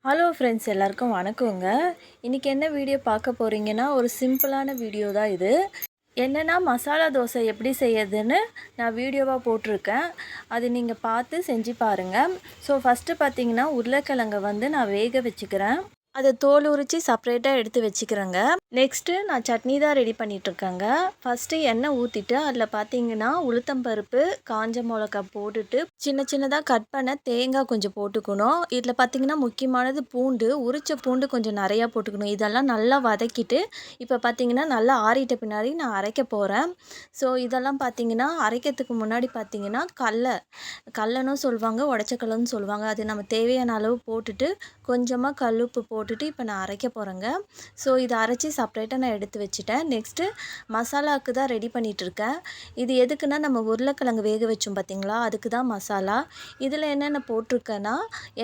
Hello friends, எல்லாருக்கும் வணக்கங்க. இன்றைக்கி என்ன வீடியோ பார்க்க போகிறீங்கன்னா, ஒரு சிம்பிளான வீடியோ தான் இது. என்னென்னா, மசாலா தோசை எப்படி செய்யறதுன்னு நான் வீடியோவாக போட்டிருக்கேன். அது நீங்கள் பார்த்து செஞ்சு பாருங்கள். ஸோ ஃபஸ்ட்டு பார்த்தீங்கன்னா, உருளைக்கிழங்கை வந்து நான் வேக வச்சுக்கிறேன். அதை தோல் உரித்து செப்பரேட்டாக எடுத்து வச்சுக்கிறேங்க. நெக்ஸ்ட்டு நான் சட்னி தான் ரெடி பண்ணிகிட்ருக்கேங்க. ஃபஸ்ட்டு எண்ணெய் ஊற்றிட்டு அதில் பார்த்தீங்கன்னா உளுத்தம்பருப்பு, காஞ்ச மிளகா போட்டுட்டு சின்ன சின்னதாக கட் பண்ண தேங்காய் கொஞ்சம் போட்டுக்கணும். இதில் பார்த்தீங்கன்னா முக்கியமானது பூண்டு, உரித்த பூண்டு கொஞ்சம் நிறையா போட்டுக்கணும். இதெல்லாம் நல்லா வதக்கிட்டு இப்போ பார்த்தீங்கன்னா நல்லா ஆறிட்ட பின்னாடி நான் அரைக்க போகிறேன். ஸோ இதெல்லாம் பார்த்தீங்கன்னா அரைக்கிறதுக்கு முன்னாடி பார்த்தீங்கன்னா கடலன்னு சொல்லுவாங்க, உடச்ச கடலன்னு சொல்லுவாங்க. அது நம்ம தேவையான அளவு போட்டுட்டு கொஞ்சமாக கல்லுப்பு போட்டுட்டு இப்போ நான் அரைக்க போகிறேங்க. ஸோ இதை அரைச்சி செப்பரேட்டாக நான் எடுத்து வச்சுட்டேன். நெக்ஸ்ட்டு மசாலாவுக்கு தான் ரெடி பண்ணிகிட்ருக்கேன். இது எதுக்குன்னா, நம்ம உருளைக்கிழங்கு வேக வச்சோம் பார்த்திங்களா, அதுக்கு தான் மசாலா. இதில் என்னென்ன போட்டிருக்கேன்னா,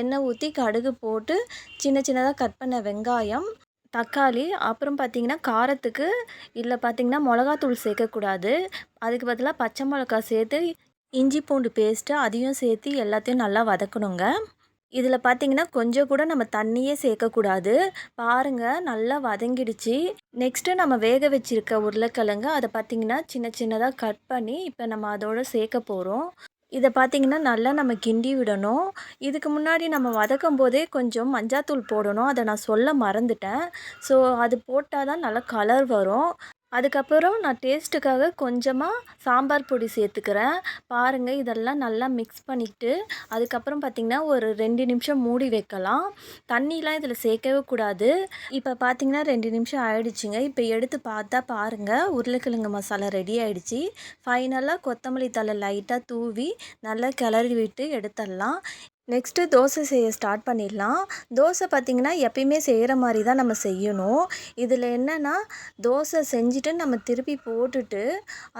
எண்ணெய் ஊற்றி கடுகு போட்டு சின்ன சின்னதாக கட் பண்ண வெங்காயம், தக்காளி, அப்புறம் பார்த்திங்கன்னா காரத்துக்கு இதில் பார்த்திங்கன்னா மிளகாத்தூள் சேர்க்கக்கூடாது. அதுக்கு பதிலாக பச்சை மிளகா சேர்த்து இஞ்சி பூண்டு பேஸ்ட்டு அதையும் சேர்த்து எல்லாத்தையும் நல்லா வதக்கணுங்க. இதில் பார்த்திங்கன்னா கொஞ்சம் கூட நம்ம தண்ணியே சேர்க்கக்கூடாது. பாருங்கள், நல்லா வதங்கிடுச்சு. நெக்ஸ்ட்டு நம்ம வேக வச்சுருக்க உருளைக்கிழங்கு அதை பார்த்திங்கன்னா சின்ன சின்னதாக கட் பண்ணி இப்போ நம்ம அதோடு சேர்க்க போகிறோம். இதை பார்த்திங்கன்னா நல்லா நம்ம கிண்டி விடணும். இதுக்கு முன்னாடி நம்ம வதக்கும் போதே கொஞ்சம் மஞ்சாத்தூள் போடணும். அதை நான் சொல்ல மறந்துட்டேன். ஸோ அது போட்டால் தான் நல்லா கலர் வரும். அதுக்கப்புறம் நான் டேஸ்ட்டுக்காக கொஞ்சமாக சாம்பார் பொடி சேர்த்துக்கிறேன். பாருங்கள், இதெல்லாம் நல்லா மிக்ஸ் பண்ணிவிட்டு அதுக்கப்புறம் பார்த்திங்கன்னா ஒரு 2 நிமிஷம் மூடி வைக்கலாம். தண்ணிலாம் இதில் சேர்க்கவே கூடாது. இப்போ பார்த்திங்கன்னா 2 நிமிஷம் ஆயிடுச்சுங்க. இப்போ எடுத்து பார்த்தா பாருங்கள், உருளைக்கிழங்கு மசாலா ரெடி ஆகிடுச்சி. ஃபைனலாக கொத்தமல்லி தழை லைட்டாக தூவி நல்லா கிளறி விட்டு எடுத்துடலாம். நெக்ஸ்ட்டு தோசை செய்ய ஸ்டார்ட் பண்ணிடலாம். தோசை பார்த்திங்கன்னா எப்பயுமே செய்கிற மாதிரி தான் நம்ம செய்யணும். இதில் என்னென்னா, தோசை செஞ்சுட்டு நம்ம திருப்பி போட்டுட்டு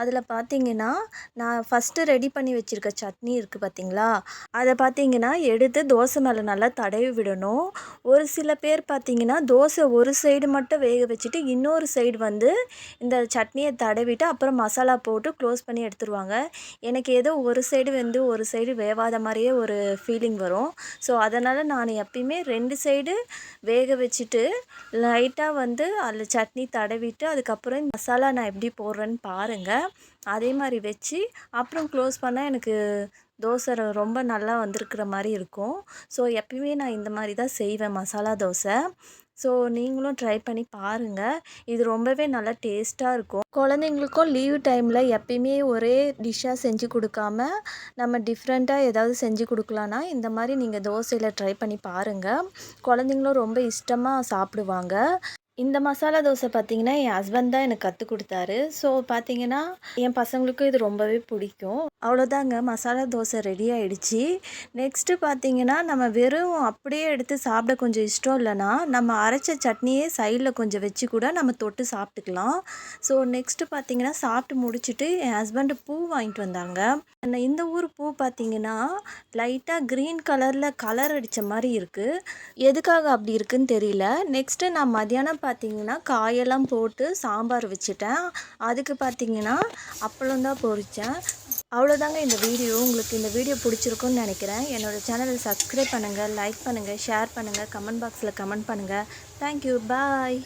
அதில் பார்த்திங்கன்னா நான் ஃபஸ்ட்டு ரெடி பண்ணி வச்சுருக்க சட்னி இருக்குது பார்த்திங்களா, அதை பார்த்திங்கன்னா எடுத்து தோசை மேலே நல்லா தடவி விடணும். ஒரு சில பேர் பார்த்திங்கன்னா தோசை ஒரு சைடு மட்டும் வேக வச்சுட்டு இன்னொரு சைடு வந்து இந்த சட்னியை தடவிட்டு அப்புறம் மசாலா போட்டு க்ளோஸ் பண்ணி எடுத்துருவாங்க. எனக்கு ஏதோ ஒரு சைடு வந்து ஒரு சைடு வேவாத மாதிரியே ஒரு ஃபீலிங் வரும். ஸோ அதனால் நான் எப்பயுமே 2 சைடு வேக வச்சுட்டு லைட்டாக வந்து அதில் சட்னி தடவிட்டு அதுக்கப்புறம் மசாலா நான் எப்படி போடுறேன்னு பாருங்கள். அதே மாதிரி வச்சு அப்புறம் க்ளோஸ் பண்ணால் எனக்கு தோசை ரொம்ப நல்லா வந்திருக்கிற மாதிரி இருக்கும். ஸோ எப்பயுமே நான் இந்த மாதிரி தான் செய்வேன் மசாலா தோசை. ஸோ நீங்களும் ட்ரை பண்ணி பாருங்கள். இது ரொம்பவே நல்லா டேஸ்ட்டாக இருக்கும். குழந்தைங்களுக்கும் லீவ் டைமில் எப்பயுமே ஒரே டிஷ்ஷாக செஞ்சு கொடுக்காம நம்ம டிஃப்ரெண்ட்டாக ஏதாவது செஞ்சு கொடுக்கலான்னா இந்த மாதிரி நீங்கள் தோசையில் ட்ரை பண்ணி பாருங்கள். குழந்தைங்களும் ரொம்ப இஷ்டமாக சாப்பிடுவாங்க. இந்த மசாலா தோசை பார்த்திங்கன்னா என் ஹஸ்பண்ட் தான் எனக்கு கற்றுக் கொடுத்தாரு. ஸோ பார்த்திங்கன்னா என் பசங்களுக்கும் இது ரொம்பவே பிடிக்கும். அவ்வளோதாங்க, மசாலா தோசை ரெடி ஆகிடுச்சி. நெக்ஸ்ட்டு பார்த்திங்கன்னா நம்ம வெறும் அப்படியே எடுத்து சாப்பிட கொஞ்சம் இஷ்டம் இல்லைன்னா நம்ம அரைச்ச சட்னியே சைடில் கொஞ்சம் வச்சு கூட நம்ம தொட்டு சாப்பிட்டுக்கலாம். ஸோ நெக்ஸ்ட்டு பார்த்திங்கன்னா சாப்பிட்டு முடிச்சுட்டு என் ஹஸ்பண்டு பூ வாங்கிட்டு வந்தாங்க. இந்த ஊர் பூ பார்த்திங்கன்னா லைட்டாக க்ரீன் கலரில் கலர் அடித்த மாதிரி இருக்குது. எதுக்காக அப்படி இருக்குதுன்னு தெரியல. நெக்ஸ்ட்டு நான் மதியானம் பார்த்திங்கன்னா காயெல்லாம் போட்டு சாம்பார் வச்சுட்டேன். அதுக்கு பார்த்திங்கன்னா அப்பளம் தான் பொரித்தேன். அவ்வளோதாங்க இந்த வீடியோ. உங்களுக்கு இந்த வீடியோ பிடிச்சிருக்குன்னு நினைக்கிறேன். என்னோடய சேனலை சப்ஸ்கிரைப் பண்ணுங்கள், லைக் பண்ணுங்கள், ஷேர் பண்ணுங்கள், கமெண்ட் பாக்ஸில் கமெண்ட் பண்ணுங்கள். தேங்க்யூ, பாய்.